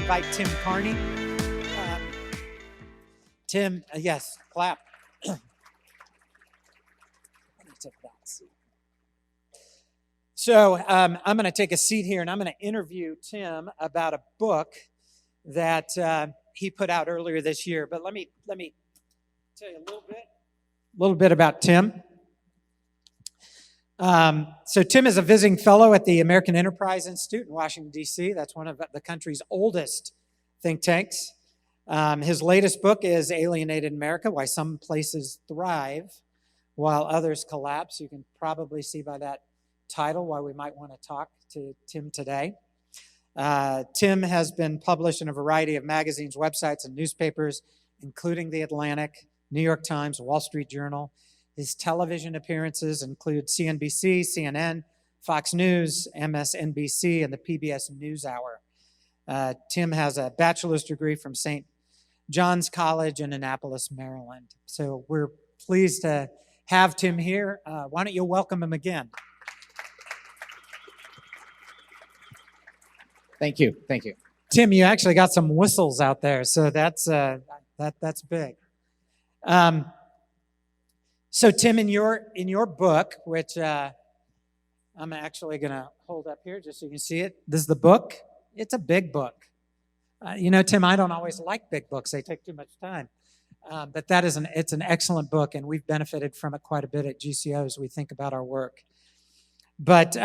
invite Tim Carney. Tim, yes, clap. Let me take that seat. So I'm going to take a seat here, and I'm going to interview Tim about a book that he put out earlier this year. But let me tell you a little bit about Tim. So Tim is a visiting fellow at the American Enterprise Institute in Washington, D.C. That's one of the country's oldest think tanks. His latest book is Alienated America, Why Some Places Thrive While Others Collapse. You can probably see by that title why we might want to talk to Tim today. Tim has been published in a variety of magazines, websites, and newspapers, including The Atlantic, New York Times, Wall Street Journal. His television appearances include CNBC, CNN, Fox News, MSNBC, and the PBS NewsHour. Tim has a bachelor's degree from St. John's College in Annapolis, Maryland. So we're pleased to have Tim here. Why don't you welcome him again? Thank you. Tim, you actually got some whistles out there, so that's big. So Tim, in your book, which I'm actually going to hold up here just so you can see it. This is the book. It's a big book. Tim, I don't always like big books. They take too much time. But it's an excellent book, and we've benefited from it quite a bit at GCO as we think about our work. But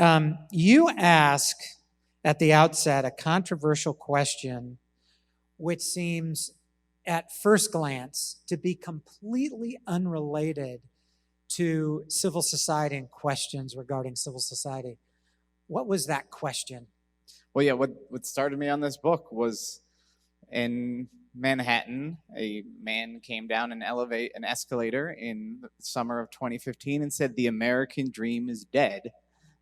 you ask at the outset a controversial question, which seems at first glance to be completely unrelated to civil society and questions regarding civil society. What was that question? Well, yeah, what started me on this book was in Manhattan, a man came down an escalator in the summer of 2015 and said, "The American dream is dead."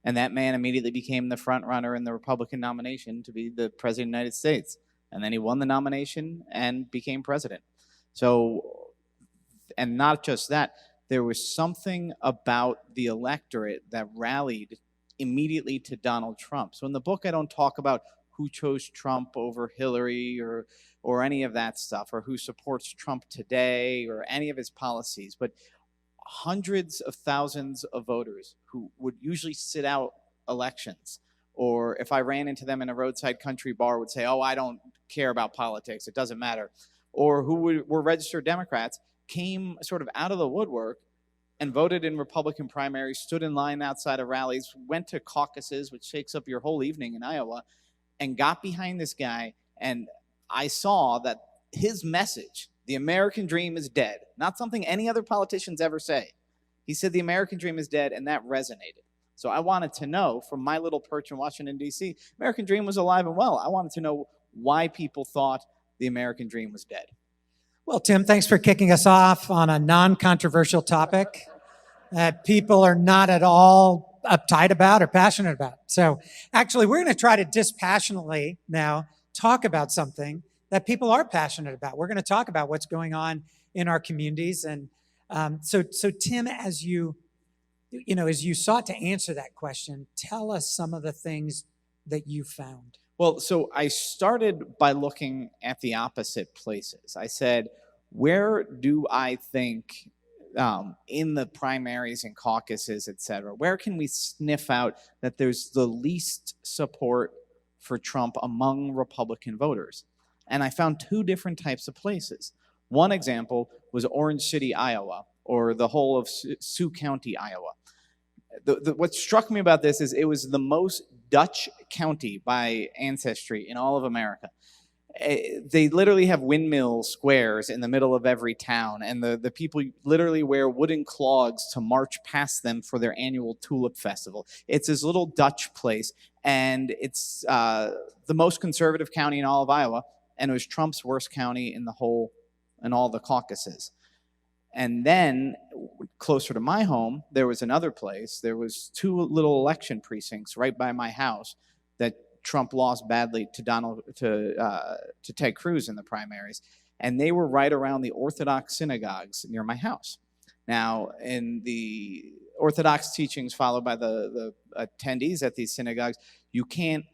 And that man immediately became the front runner in the Republican nomination to be the president of the United States. And then he won the nomination and became president. So, and not just that, there was something about the electorate that rallied immediately to Donald Trump. So in the book, I don't talk about who chose Trump over Hillary or any of that stuff, or who supports Trump today or any of his policies, but hundreds of thousands of voters who would usually sit out elections, or if I ran into them in a roadside country bar, would say, "Oh, I don't care about politics, it doesn't matter," or who were registered Democrats, came sort of out of the woodwork and voted in Republican primaries, stood in line outside of rallies, went to caucuses, which shakes up your whole evening in Iowa, and got behind this guy. And I saw that his message, the American dream is dead, not something any other politicians ever say. He said the American dream is dead, and that resonated. So I wanted to know, from my little perch in Washington, D.C., American dream was alive and well. I wanted to know why people thought the American dream was dead. Well, Tim, thanks for kicking us off on a non-controversial topic that people are not at all uptight about or passionate about. So actually, we're going to try to dispassionately now talk about something that people are passionate about. We're going to talk about what's going on in our communities. And so Tim, as you sought to answer that question, tell us some of the things that you found. Well, so I started by looking at the opposite places. I said, where do I think in the primaries and caucuses, et cetera, where can we sniff out that there's the least support for Trump among Republican voters? And I found two different types of places. One example was Orange City, Iowa, or the whole of Sioux County, Iowa. What struck me about this is it was the most Dutch county by ancestry in all of America. They literally have windmill squares in the middle of every town, and the people literally wear wooden clogs to march past them for their annual tulip festival. It's this little Dutch place, and it's the most conservative county in all of Iowa, and it was Trump's worst county in all the caucuses. And then, closer to my home, there was another place. There was two little election precincts right by my house that Trump lost badly to Ted Cruz in the primaries, and they were right around the Orthodox synagogues near my house. Now, in the Orthodox teachings followed by the attendees at these synagogues, you can't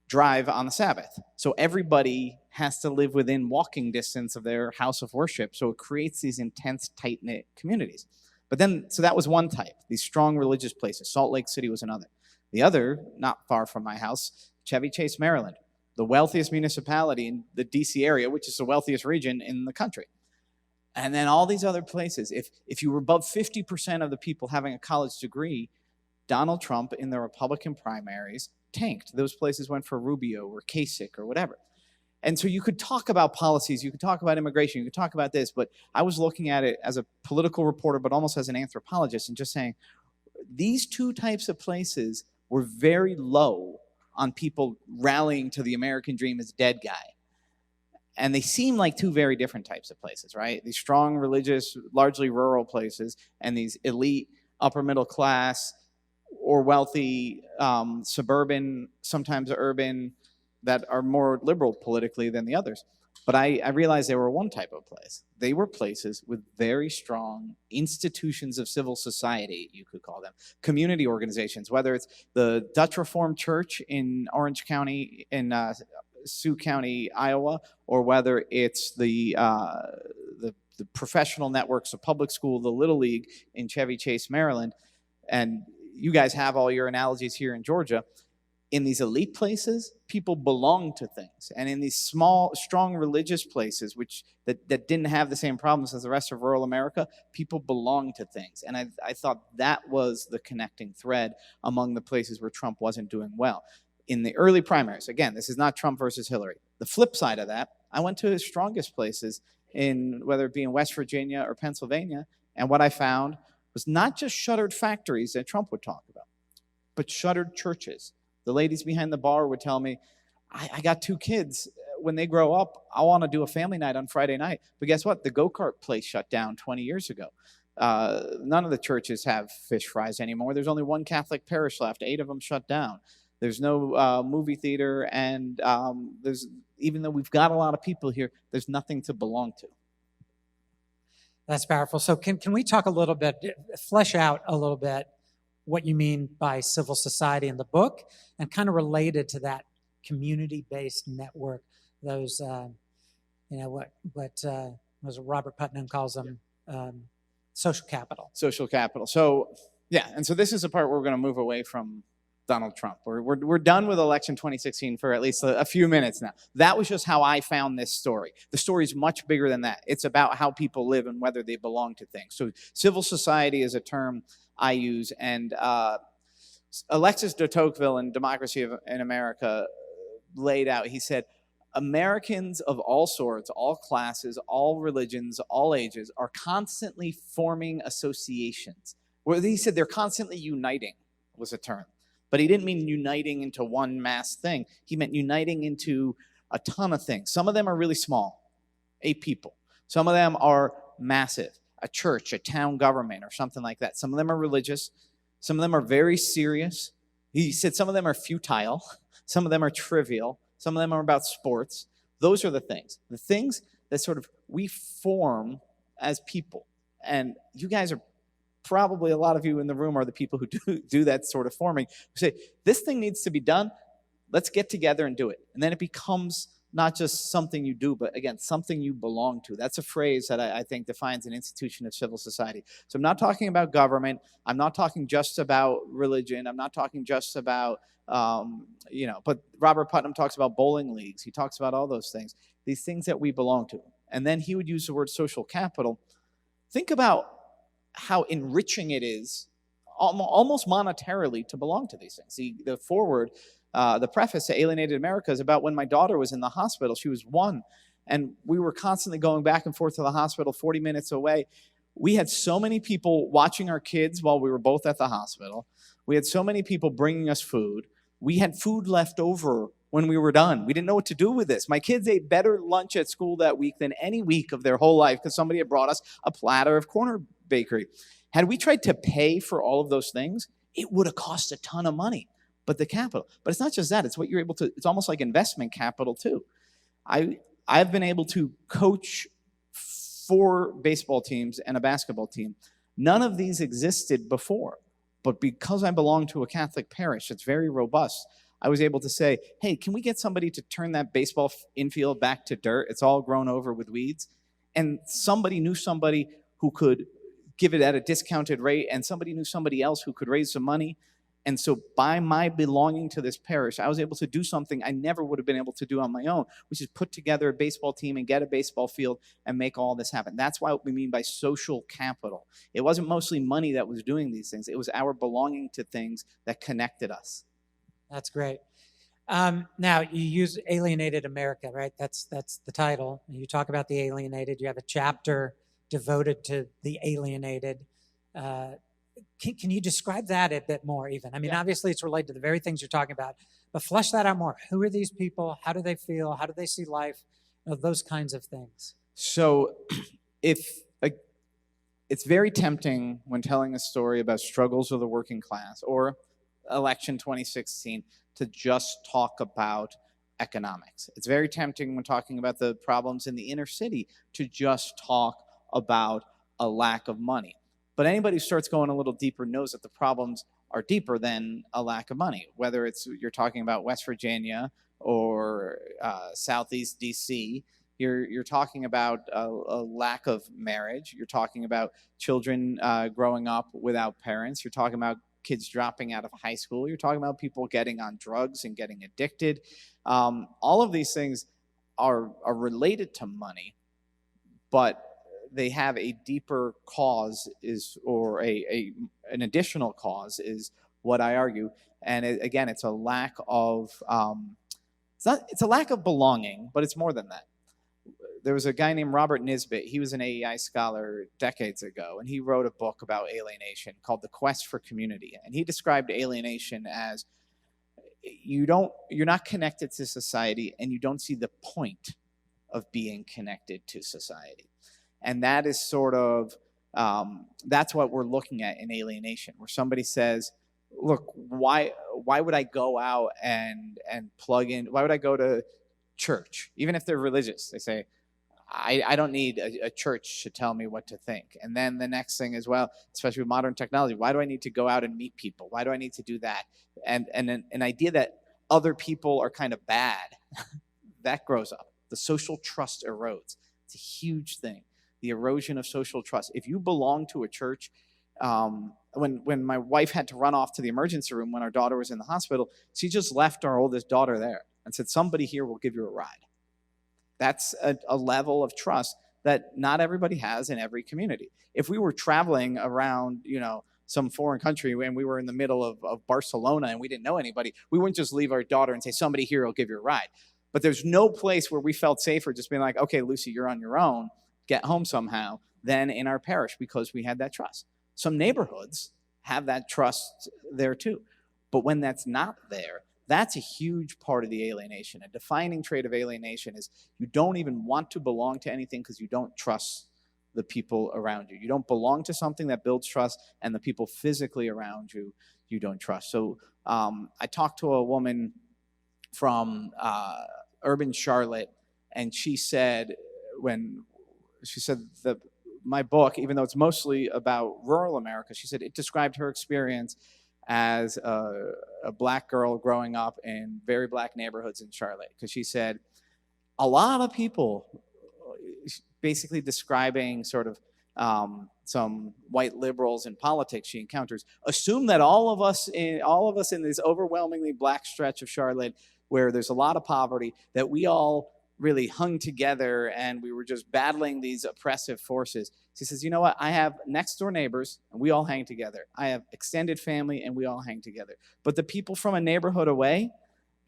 drive on the Sabbath. So everybody has to live within walking distance of their house of worship. So it creates these intense, tight-knit communities. But then, so that was one type, these strong religious places. Salt Lake City was another. The other, not far from my house, Chevy Chase, Maryland, the wealthiest municipality in the DC area, which is the wealthiest region in the country. And then all these other places, if you were above 50% of the people having a college degree, Donald Trump in the Republican primaries tanked. Those places went for Rubio or Kasich or whatever. And so you could talk about policies, you could talk about immigration, you could talk about this, but I was looking at it as a political reporter, but almost as an anthropologist, and just saying, these two types of places were very low on people rallying to the American dream as dead guy. And they seem like two very different types of places, right? These strong, religious, largely rural places, and these elite, upper middle class, or wealthy, suburban, sometimes urban, that are more liberal politically than the others. But I realized they were one type of place. They were places with very strong institutions of civil society, you could call them, community organizations, whether it's the Dutch Reformed Church in Orange County, in Sioux County, Iowa, or whether it's the professional networks of public school, the Little League in Chevy Chase, Maryland. And you guys have all your analogies here in Georgia. In these elite places, people belong to things. And in these small, strong religious places, that didn't have the same problems as the rest of rural America, people belong to things. And I thought that was the connecting thread among the places where Trump wasn't doing well. In the early primaries, again, this is not Trump versus Hillary. The flip side of that, I went to his strongest places, in whether it be in West Virginia or Pennsylvania, and what I found was not just shuttered factories that Trump would talk about, but shuttered churches. The ladies behind the bar would tell me, I got 2 kids. When they grow up, I want to do a family night on Friday night. But guess what? The go-kart place shut down 20 years ago. None of the churches have fish fries anymore. There's only one Catholic parish left. 8 of them shut down. There's no movie theater, and even though we've got a lot of people here, there's nothing to belong to. That's powerful. So can we talk a little bit, flesh out a little bit what you mean by civil society in the book, and kind of related to that community-based network, those, what Robert Putnam calls them, social capital. Social capital. So, yeah, and so this is the part where we're going to move away from Donald Trump. We're done with election 2016 for at least a few minutes now. That was just how I found this story. The story is much bigger than that. It's about how people live and whether they belong to things. So civil society is a term I use, and Alexis de Tocqueville in Democracy in America laid out, he said, Americans of all sorts, all classes, all religions, all ages are constantly forming associations. Well, he said they're constantly uniting was a term. But he didn't mean uniting into one mass thing. He meant uniting into a ton of things. Some of them are really small, 8 people. Some of them are massive, a church, a town government, or something like that. Some of them are religious. Some of them are very serious. He said some of them are futile. Some of them are trivial. Some of them are about sports. Those are the things that sort of we form as people. And you guys are probably, a lot of you in the room are the people who do that sort of forming. Who say, this thing needs to be done. Let's get together and do it. And then it becomes not just something you do, but again, something you belong to. That's a phrase that I think defines an institution of civil society. So I'm not talking about government. I'm not talking just about religion. I'm not talking just about, but Robert Putnam talks about bowling leagues. He talks about all those things, these things that we belong to. And then he would use the word social capital. Think about how enriching it is, almost monetarily, to belong to these things. The foreword, the preface to Alienated America is about when my daughter was in the hospital. She was 1, and we were constantly going back and forth to the hospital 40 minutes away. We had so many people watching our kids while we were both at the hospital. We had so many people bringing us food. We had food left over when we were done. We didn't know what to do with this. My kids ate better lunch at school that week than any week of their whole life because somebody had brought us a platter of corner bakery. Had we tried to pay for all of those things, it would have cost a ton of money. But the capital. But it's not just that. It's what you're able to, it's almost like investment capital too. I've been able to coach 4 baseball teams and a basketball team. None of these existed before. But because I belong to a Catholic parish, it's very robust. I was able to say, hey, can we get somebody to turn that baseball infield back to dirt? It's all grown over with weeds. And somebody knew somebody who could give it at a discounted rate, and somebody knew somebody else who could raise some money. And so by my belonging to this parish, I was able to do something I never would have been able to do on my own, which is put together a baseball team and get a baseball field and make all this happen. That's what we mean by social capital. It wasn't mostly money that was doing these things. It was our belonging to things that connected us. That's great. Now, you use Alienated America, right? That's the title. You talk about the alienated. You have a chapter devoted to the alienated. Can you describe that a bit more even? I mean, obviously it's related to the very things you're talking about, but flesh that out more. Who are these people? How do they feel? How do they see life? Those kinds of things. So it's very tempting when telling a story about struggles of the working class or election 2016 to just talk about economics. It's very tempting when talking about the problems in the inner city to just talk about a lack of money. But anybody who starts going a little deeper knows that the problems are deeper than a lack of money, whether it's you're talking about West Virginia or Southeast DC. You're talking about a lack of marriage. You're talking about children growing up without parents. You're talking about kids dropping out of high school. You're talking about people getting on drugs and getting addicted. All of these things are related to money, but they have a deeper cause or an additional cause is what I argue. And again, it's a lack of it's a lack of belonging, but it's more than that. There was a guy named Robert Nisbet. He was an AEI scholar decades ago, and he wrote a book about alienation called The Quest for Community. And he described alienation as you're not connected to society, and you don't see the point of being connected to society. And that is sort of, that's what we're looking at in alienation, where somebody says, look, why would I go out and plug in? Why would I go to church? Even if they're religious, they say, I don't need a church to tell me what to think. And then the next thing as well, especially with modern technology, why do I need to go out and meet people? Why do I need to do that? And an idea that other people are kind of bad, that grows up. The social trust erodes. It's a huge thing. The erosion of social trust. If you belong to a church, when my wife had to run off to the emergency room when our daughter was in the hospital, she just left our oldest daughter there and said, somebody here will give you a ride. That's a level of trust that not everybody has in every community. If we were traveling around, some foreign country and we were in the middle of Barcelona and we didn't know anybody, we wouldn't just leave our daughter and say, somebody here will give you a ride. But there's no place where we felt safer just being like, okay, Lucy, you're on your own, get home somehow, than in our parish because we had that trust. Some neighborhoods have that trust there too. But when that's not there, that's a huge part of the alienation. A defining trait of alienation is you don't even want to belong to anything because you don't trust the people around you. You don't belong to something that builds trust, and the people physically around you, you don't trust. So I talked to a woman from urban Charlotte, and she said that my book, even though it's mostly about rural America, she said it described her experience as a black girl growing up in very black neighborhoods in Charlotte. Because she said a lot of people, basically describing sort of some white liberals in politics she encounters, assume that all of us in this overwhelmingly black stretch of Charlotte, where there's a lot of poverty, that we all really hung together and we were just battling these oppressive forces. She says, you know what? I have next door neighbors and we all hang together. I have extended family and we all hang together. But the people from a neighborhood away,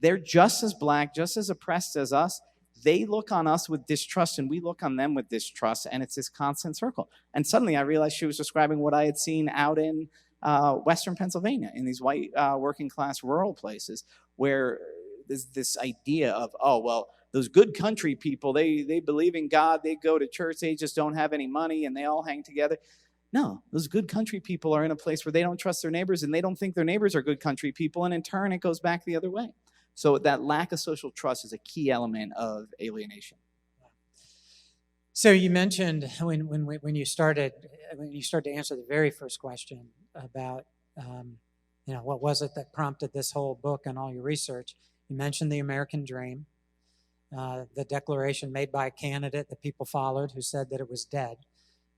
they're just as black, just as oppressed as us. They look on us with distrust and we look on them with distrust, and it's this constant circle. And suddenly I realized she was describing what I had seen out in Western Pennsylvania, in these white working class rural places, where there's this idea of, oh, well, those good country people, they believe in God, they go to church, they just don't have any money, and they all hang together. No, those good country people are in a place where they don't trust their neighbors, and they don't think their neighbors are good country people, and in turn, it goes back the other way. So that lack of social trust is a key element of alienation. So you mentioned when you started to answer the very first question about what was it that prompted this whole book and all your research? You mentioned the American dream, the declaration made by a candidate that people followed who said that it was dead.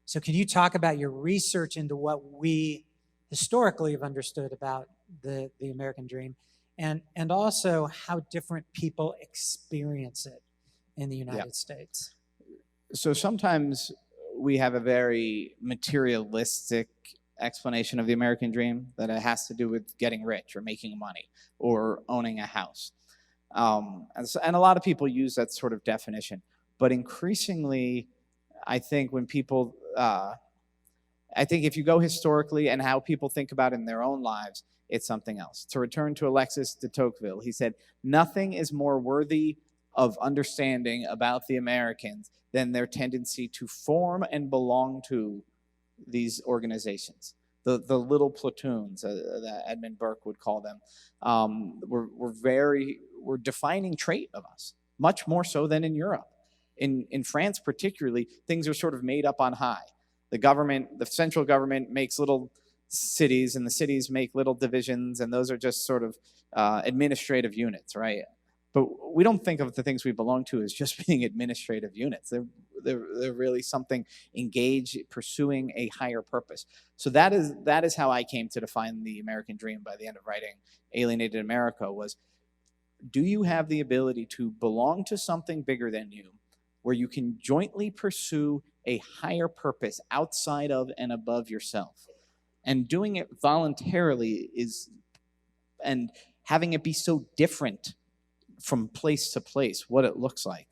So can you talk about your research into what we historically have understood about the American dream, and also how different people experience it in the United States? So sometimes we have a very materialistic explanation of the American dream, that it has to do with getting rich or making money or owning a house. And a lot of people use that sort of definition. But increasingly, I think when people, I think if you go historically and how people think about it in their own lives, it's something else. To return to Alexis de Tocqueville, he said, nothing is more worthy of understanding about the Americans than their tendency to form and belong to these organizations. The little platoons that Edmund Burke would call them, were defining trait of us, much more so than in Europe. In France particularly, things are sort of made up on high. The central government makes little cities, and the cities make little divisions, and those are just sort of administrative units, right? But we don't think of the things we belong to as just being administrative units. They're really something engaged, pursuing a higher purpose. So that is how I came to define the American dream by the end of writing Alienated America. Was, do you have the ability to belong to something bigger than you, where you can jointly pursue a higher purpose outside of and above yourself? And doing it voluntarily and having it be so different from place to place, what it looks like.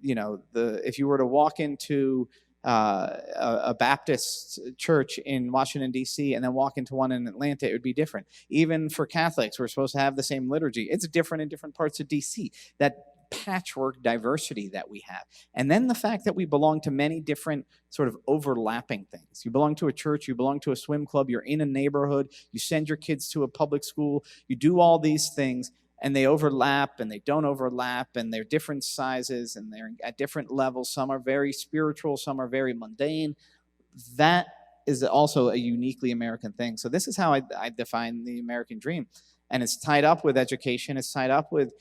If you were to walk into a Baptist church in Washington, D.C., and then walk into one in Atlanta, it would be different. Even for Catholics, we're supposed to have the same liturgy. It's different in different parts of D.C. That patchwork diversity that we have. And then the fact that we belong to many different sort of overlapping things. You belong to a church, you belong to a swim club, you're in a neighborhood, you send your kids to a public school, you do all these things, and they overlap and they don't overlap, and they're different sizes and they're at different levels. Some are very spiritual, some are very mundane. That is also a uniquely American thing. So this is how I define the American dream. And it's tied up with education, it's tied up with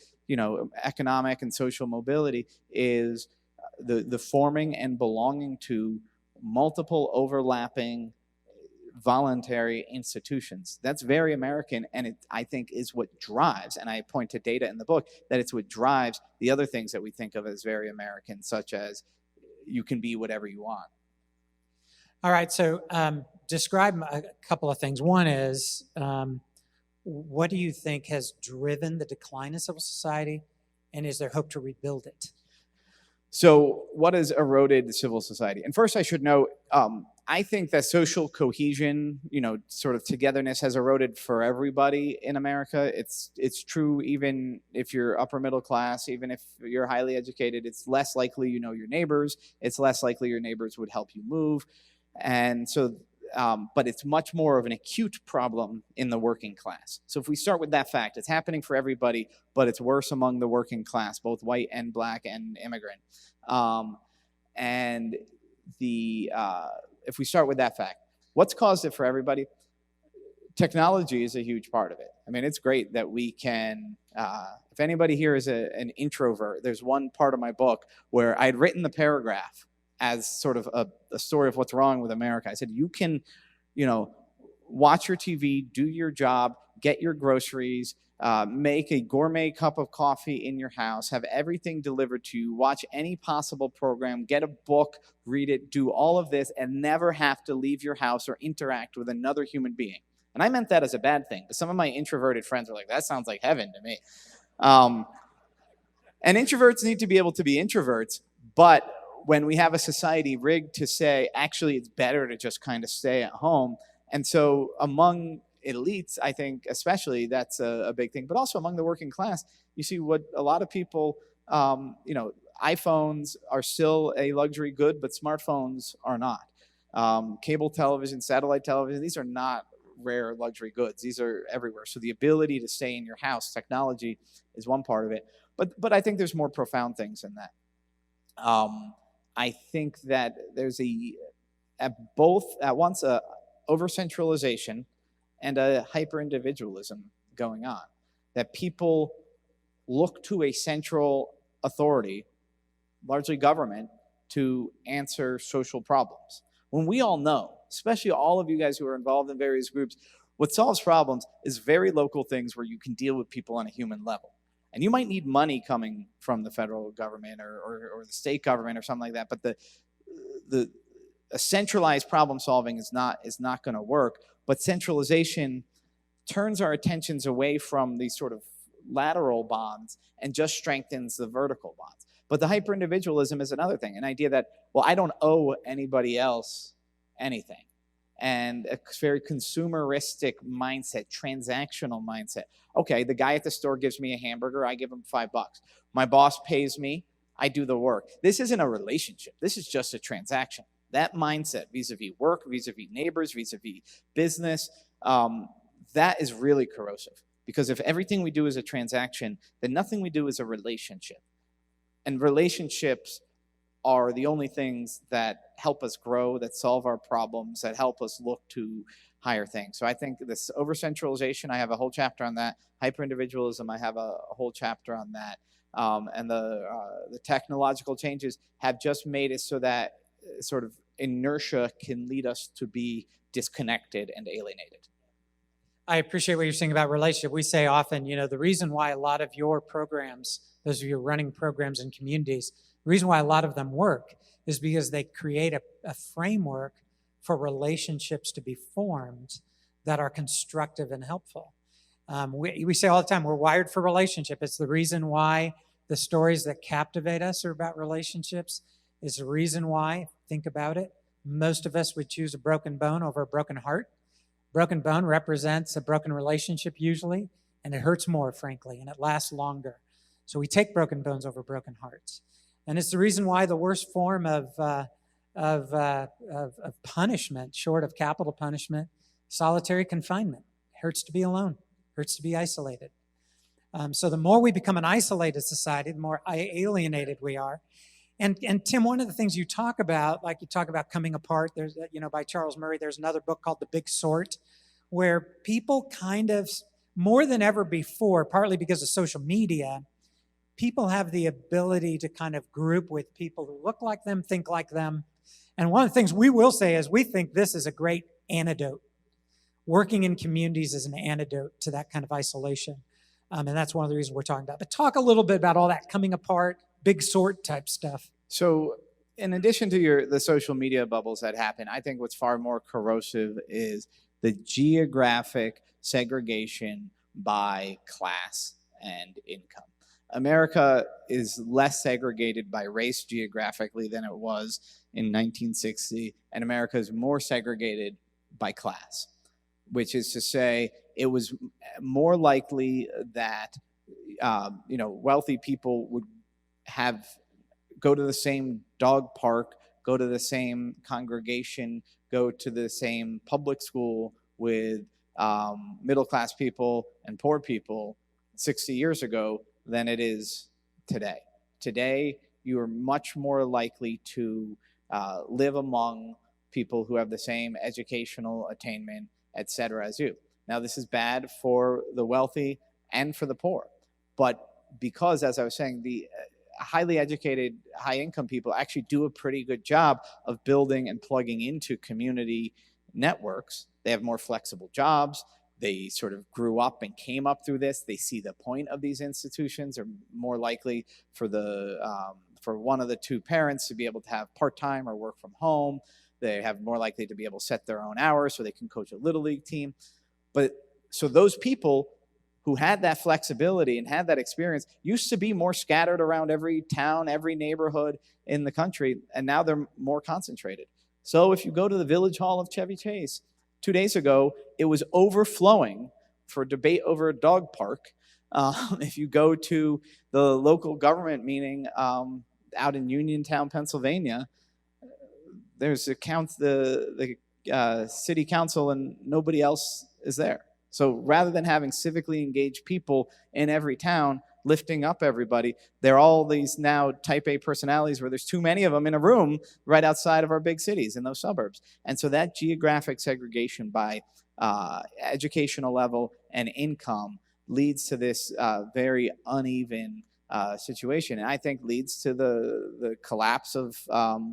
economic and social mobility, is the forming and belonging to multiple overlapping voluntary institutions. That's very American, and it, I think, is what drives, and I point to data in the book, that it's what drives the other things that we think of as very American, such as you can be whatever you want. All right, so describe a couple of things. One is, what do you think has driven the decline in civil society, and is there hope to rebuild it? So what has eroded civil society? And first I should note, I think that social cohesion, sort of togetherness, has eroded for everybody in America. It's true even if you're upper middle class, even if you're highly educated. It's less likely you know your neighbors. It's less likely your neighbors would help you move. And so, but it's much more of an acute problem in the working class. So if we start with that fact, it's happening for everybody, but it's worse among the working class, both white and black and immigrant. If we start with that fact, what's caused it for everybody? Technology is a huge part of it. I mean, it's great that we can, if anybody here is an introvert, there's one part of my book where I'd written the paragraph as sort of a story of what's wrong with America. I said, you can, watch your TV, do your job, get your groceries, make a gourmet cup of coffee in your house, have everything delivered to you, watch any possible program, get a book, read it, do all of this, and never have to leave your house or interact with another human being. And I meant that as a bad thing, but some of my introverted friends were like, that sounds like heaven to me. And introverts need to be able to be introverts, but when we have a society rigged to say, actually, it's better to just kind of stay at home. And so among elites, I think especially, that's a big thing. But also among the working class, you see what a lot of people, iPhones are still a luxury good, but smartphones are not. Cable television, satellite television, these are not rare luxury goods. These are everywhere. So the ability to stay in your house, technology is one part of it. But I think there's more profound things in that. I think that there's at once a over-centralization and a hyper-individualism going on, that people look to a central authority, largely government, to answer social problems. When we all know, especially all of you guys who are involved in various groups, what solves problems is very local things where you can deal with people on a human level. And you might need money coming from the federal government or the state government or something like that, but a centralized problem solving is not going to work. But centralization turns our attentions away from these sort of lateral bonds and just strengthens the vertical bonds. But the hyper-individualism is another thing, an idea that, well, I don't owe anybody else anything. And a very consumeristic mindset, transactional mindset. Okay, the guy at the store gives me a hamburger, I give him $5. My boss pays me, I do the work. This isn't a relationship. This is just a transaction. That mindset vis-a-vis work, vis-a-vis neighbors, vis-a-vis business, that is really corrosive. Because if everything we do is a transaction, then nothing we do is a relationship. And relationships are the only things that help us grow, that solve our problems, that help us look to higher things. So I think this over-centralization, I have a whole chapter on that. Hyper-individualism, I have a whole chapter on that. And the technological changes have just made it so that sort of inertia can lead us to be disconnected and alienated. I appreciate what you're saying about relationship. We say often, the reason why a lot of your programs, those of you running programs in communities, the reason why a lot of them work is because they create a framework for relationships to be formed that are constructive and helpful. We say all the time, we're wired for relationship. It's the reason why the stories that captivate us are about relationships. It's the reason why, think about it, most of us would choose a broken bone over a broken heart. Broken bone represents a broken relationship usually, and it hurts more, frankly, and it lasts longer. So we take broken bones over broken hearts. And it's the reason why the worst form of punishment, short of capital punishment, solitary confinement. It hurts to be alone, hurts to be isolated. So the more we become an isolated society, the more alienated we are. And Tim, one of the things you talk about, like you talk about coming apart, there's, by Charles Murray, there's another book called The Big Sort, where people kind of, more than ever before, partly because of social media, people have the ability to kind of group with people who look like them, think like them. And one of the things we will say is we think this is a great antidote. Working in communities is an antidote to that kind of isolation. And that's one of the reasons we're talking about. But talk a little bit about all that coming apart, big sort type stuff. So in addition to the social media bubbles that happen, I think what's far more corrosive is the geographic segregation by class and income. America is less segregated by race geographically than it was in 1960, and America is more segregated by class, which is to say it was more likely that wealthy people would go to the same dog park, go to the same congregation, go to the same public school with middle-class people and poor people 60 years ago than it is today. Today, you are much more likely to live among people who have the same educational attainment, et cetera, as you. Now, this is bad for the wealthy and for the poor. But because, as I was saying, the highly educated, high-income people actually do a pretty good job of building and plugging into community networks. They have more flexible jobs. They sort of grew up and came up through this. They see the point of these institutions. They're more likely for one of the two parents to be able to have part-time or work from home. They have more likely to be able to set their own hours so they can coach a little league team. But so those people who had that flexibility and had that experience used to be more scattered around every town, every neighborhood in the country, and now they're more concentrated. So if you go to the Village Hall of Chevy Chase, 2 days ago, it was overflowing for debate over a dog park. If you go to the local government meeting out in Uniontown, Pennsylvania, there's the city council and nobody else is there. So rather than having civically engaged people in every town lifting up everybody, they're all these now type A personalities where there's too many of them in a room right outside of our big cities in those suburbs. And so that geographic segregation by educational level and income leads to this very uneven situation, and I think leads to the collapse of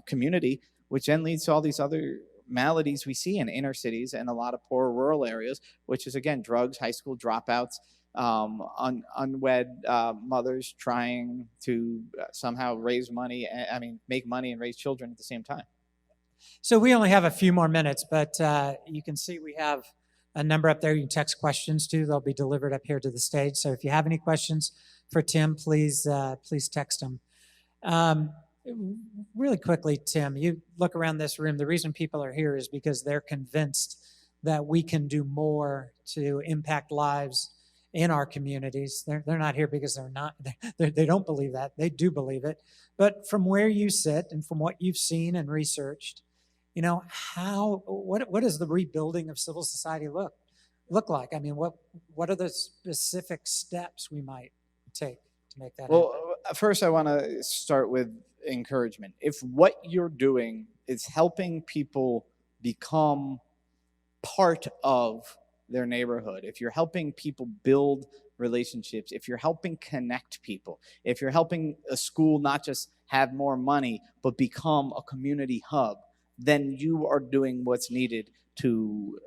community, which then leads to all these other maladies we see in inner cities and a lot of poor rural areas, which is, again, drugs, high school dropouts, unwed mothers trying to somehow raise money, make money and raise children at the same time. So we only have a few more minutes, but you can see we have a number up there. You can text questions too. They'll be delivered up here to the stage. So if you have any questions for Tim, please text them. Really quickly, Tim, you look around this room. The reason people are here is because they're convinced that we can do more to impact lives in our communities. They're not here because they don't believe that. They do believe it. But from where you sit and from what you've seen and researched, what does the rebuilding of civil society look like? I mean, what are the specific steps we might take to make that happen? Well, first I want to start with encouragement. If what you're doing is helping people become part of their neighborhood, if you're helping people build relationships, if you're helping connect people, if you're helping a school not just have more money, but become a community hub, then you are doing what's needed to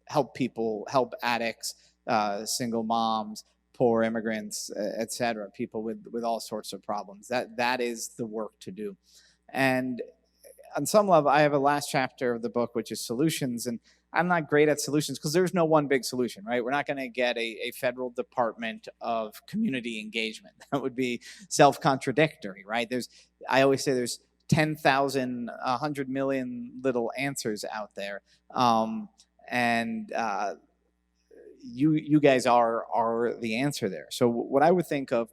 help people, help addicts, single moms, poor immigrants, etc., people with all sorts of problems. That is the work to do. And on some level, I have a last chapter of the book, which is solutions. And I'm not great at solutions because there's no one big solution, right? We're not going to get a federal department of community engagement. That would be self-contradictory, right? I always say there's 10,000, 100 million little answers out there. You guys are the answer there. So what I would think of,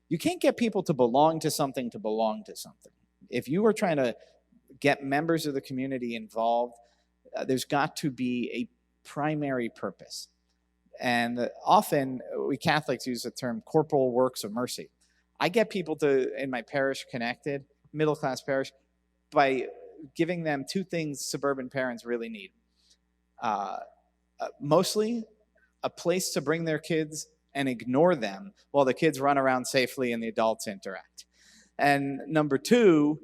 you can't get people to belong to something. If you are trying to get members of the community involved, there's got to be a primary purpose. And often we Catholics use the term corporal works of mercy. I get people in my parish connected, middle-class parish, by giving them two things suburban parents really need. Mostly a place to bring their kids and ignore them while the kids run around safely and the adults interact. And number two,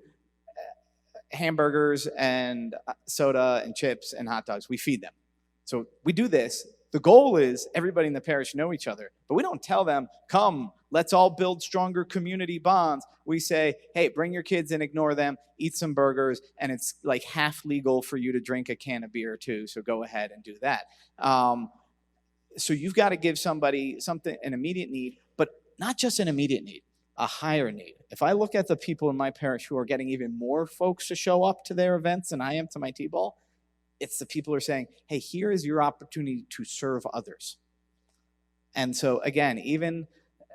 hamburgers and soda and chips and hot dogs. We feed them. So we do this. The goal is everybody in the parish know each other, but we don't tell them, come, let's all build stronger community bonds. We say, hey, bring your kids and ignore them, eat some burgers, and it's like half legal for you to drink a can of beer too, so go ahead and do that. So you've got to give somebody an immediate need, but not just an immediate need, a higher need. If I look at the people in my parish who are getting even more folks to show up to their events than I am to my T-ball, it's the people who are saying, hey, here is your opportunity to serve others. And so again, even,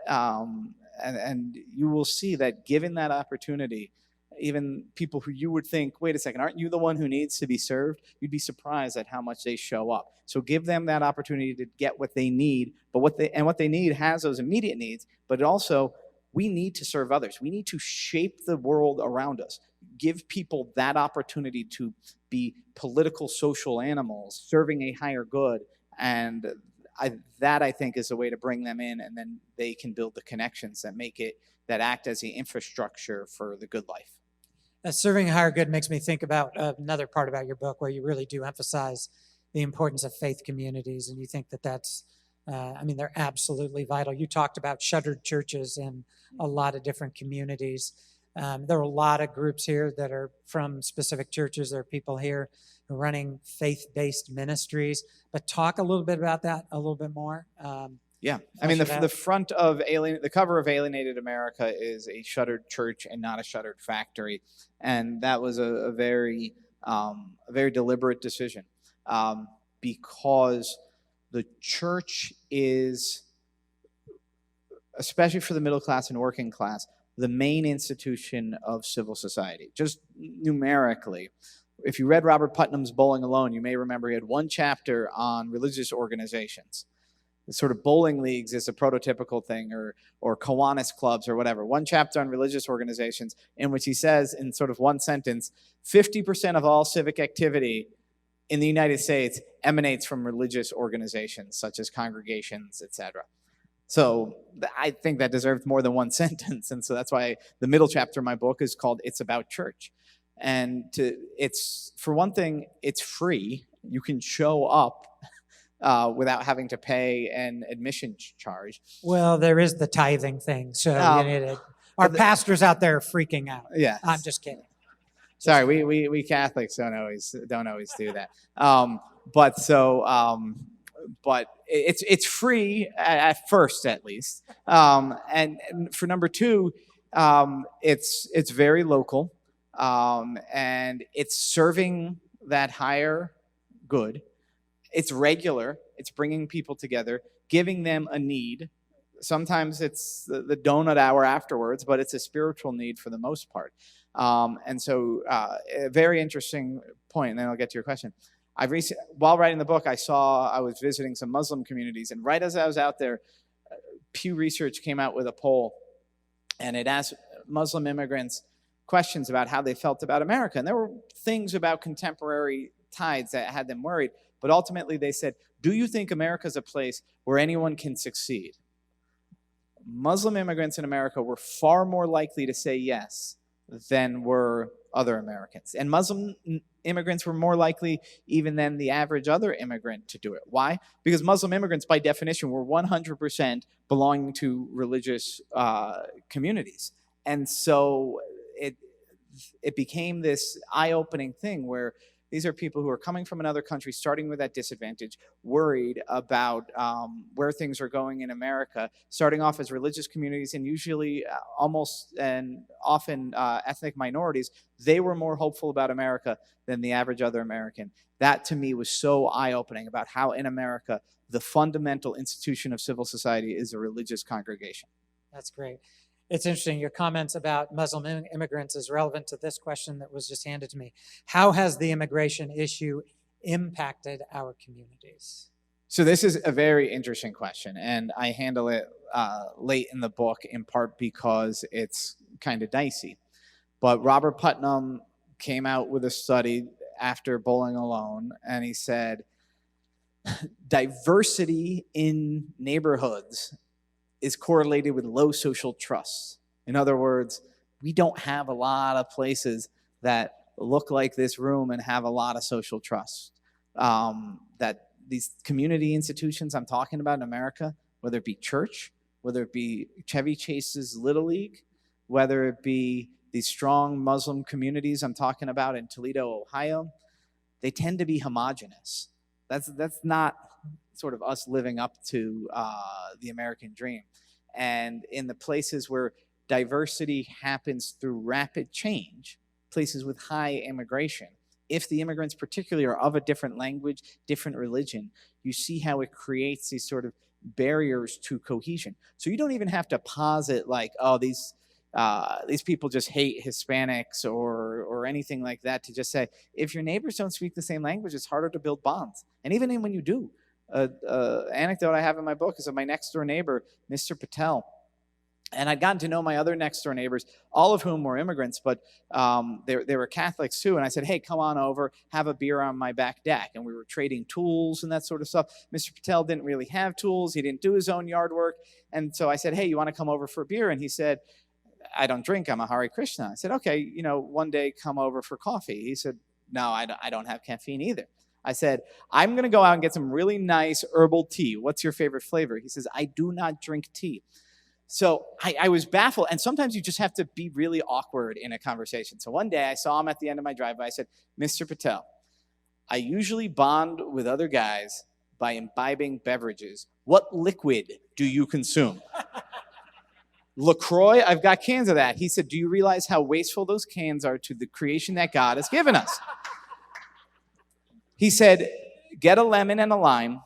and you will see that given that opportunity, even people who you would think, wait a second, aren't you the one who needs to be served? You'd be surprised at how much they show up. So give them that opportunity to get what they need, but what they need has those immediate needs, but also we need to serve others. We need to shape the world around us. Give people that opportunity to be political social animals, serving a higher good. And I think is a way to bring them in, and then they can build the connections that act as the infrastructure for the good life. Serving a higher good makes me think about another part about your book where you really do emphasize the importance of faith communities, and you think that's they're absolutely vital. You talked about shuttered churches in a lot of different communities. There are a lot of groups here that are from specific churches. There are people here who are running faith-based ministries. But talk a little bit about that a little bit more. Yeah, I mean, the cover of Alienated America is a shuttered church and not a shuttered factory, and that was a very deliberate decision because the church is, especially for the middle class and working class, the main institution of civil society. Just numerically, if you read Robert Putnam's Bowling Alone, you may remember he had one chapter on religious organizations. The sort of bowling leagues is a prototypical thing, or Kiwanis clubs or whatever. One chapter on religious organizations in which he says in sort of one sentence, 50% of all civic activity in the United States emanates from religious organizations such as congregations, etc. So I think that deserved more than one sentence, and so that's why the middle chapter of my book is called "It's About Church." And it's, for one thing, it's free. You can show up without having to pay an admission charge. Well, there is the tithing thing. So our the- pastors out there are freaking out. Yeah, I'm just kidding. sorry, we Catholics don't always do that. But it's free at first, at least. And for number two, it's very local, and it's serving that higher good. It's regular. It's bringing people together, giving them a need. Sometimes it's the donut hour afterwards, but it's a spiritual need for the most part. And so, a very interesting point, and then I'll get to your question. While writing the book, I was visiting some Muslim communities, and right as I was out there, Pew Research came out with a poll, and it asked Muslim immigrants questions about how they felt about America. And there were things about contemporary tides that had them worried, but ultimately they said, do you think America is a place where anyone can succeed? Muslim immigrants in America were far more likely to say yes than were other Americans. And Muslim immigrants were more likely even than the average other immigrant to do it. Why? Because Muslim immigrants, by definition, were 100% belonging to religious communities. And so it became this eye-opening thing where these are people who are coming from another country, starting with that disadvantage, worried about where things are going in America, starting off as religious communities and usually almost and often ethnic minorities. They were more hopeful about America than the average other American. That, to me, was so eye-opening about how in America, the fundamental institution of civil society is a religious congregation. That's great. It's interesting. Your comments about Muslim immigrants is relevant to this question that was just handed to me. How has the immigration issue impacted our communities? So this is a very interesting question, and I handle it late in the book in part because it's kind of dicey. But Robert Putnam came out with a study after Bowling Alone, and he said, diversity in neighborhoods is correlated with low social trust. In other words, we don't have a lot of places that look like this room and have a lot of social trust. That these community institutions I'm talking about in America, whether it be church, whether it be Chevy Chase's Little League, whether it be these strong Muslim communities I'm talking about in Toledo, Ohio, they tend to be homogenous. That's not sort of us living up to the American dream. And in the places where diversity happens through rapid change, places with high immigration, if the immigrants particularly are of a different language, different religion, you see how it creates these sort of barriers to cohesion. So you don't even have to posit like, oh, these people just hate Hispanics or anything like that, to just say, if your neighbors don't speak the same language, it's harder to build bonds. And even when you do, anecdote I have in my book is of my next door neighbor, Mr. Patel. And I'd gotten to know my other next door neighbors, all of whom were immigrants, but they were Catholics too. And I said, hey, come on over, have a beer on my back deck. And we were trading tools and that sort of stuff. Mr. Patel didn't really have tools. He didn't do his own yard work. And so I said, hey, you want to come over for a beer? And he said, I don't drink. I'm a Hare Krishna. I said, okay, one day come over for coffee. He said, no, I don't have caffeine either. I said, I'm going to go out and get some really nice herbal tea. What's your favorite flavor? He says, I do not drink tea. So I was baffled. And sometimes you just have to be really awkward in a conversation. So one day I saw him at the end of my driveway. I said, Mr. Patel, I usually bond with other guys by imbibing beverages. What liquid do you consume? LaCroix, I've got cans of that. He said, do you realize how wasteful those cans are to the creation that God has given us? He said, get a lemon and a lime,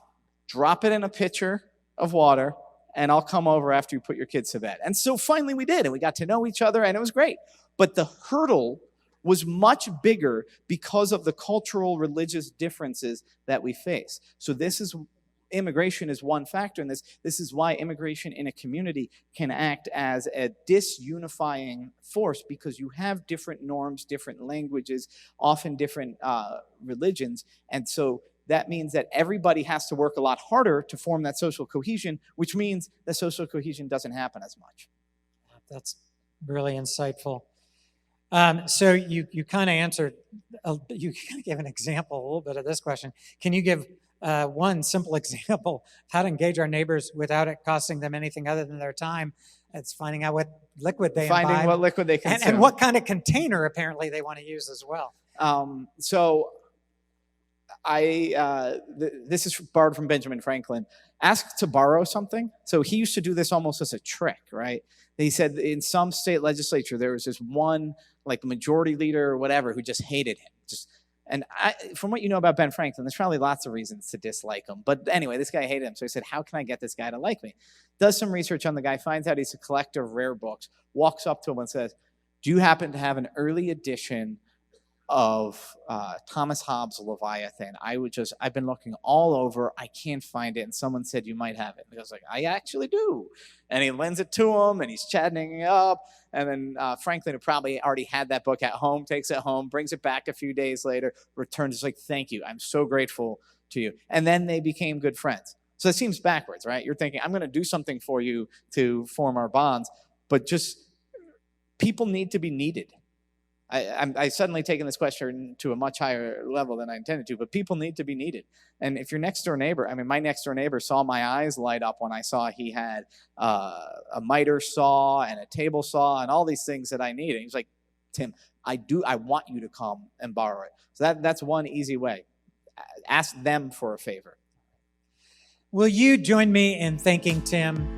drop it in a pitcher of water, and I'll come over after you put your kids to bed. And so finally we did, and we got to know each other, and it was great. But the hurdle was much bigger because of the cultural, religious differences that we face. So immigration is one factor in this. This is why immigration in a community can act as a disunifying force, because you have different norms, different languages, often different religions. And so that means that everybody has to work a lot harder to form that social cohesion, which means the social cohesion doesn't happen as much. That's really insightful. So you kind of answered, you kind of gave an example, a little bit of this question. Can you give one simple example of how to engage our neighbors without it costing them anything other than their time? It's finding out what liquid they Finding imbibe, what liquid they consume. and what kind of container apparently they want to use as well. So this is borrowed from Benjamin Franklin. Ask to borrow something. So he used to do this almost as a trick, right? He said in some state legislature, there was this one, like majority leader or whatever, who just hated him. From what you know about Ben Franklin, there's probably lots of reasons to dislike him. But anyway, this guy hated him. So he said, how can I get this guy to like me? Does some research on the guy, finds out he's a collector of rare books, walks up to him and says, do you happen to have an early edition of Thomas Hobbes' Leviathan? I've been looking all over. I can't find it. And someone said, you might have it. And I was like, I actually do. And he lends it to him, and he's chatting it up. And then Franklin, who probably already had that book at home, takes it home, brings it back a few days later, returns, like, thank you. I'm so grateful to you. And then they became good friends. So it seems backwards, right? You're thinking, I'm going to do something for you to form our bonds. But just people need to be needed. I suddenly taken this question to a much higher level than I intended to, but people need to be needed. And if your next door neighbor, my next door neighbor saw my eyes light up when I saw he had a miter saw and a table saw and all these things that I needed. He's like, Tim, I want you to come and borrow it. So that's one easy way. Ask them for a favor. Will you join me in thanking Tim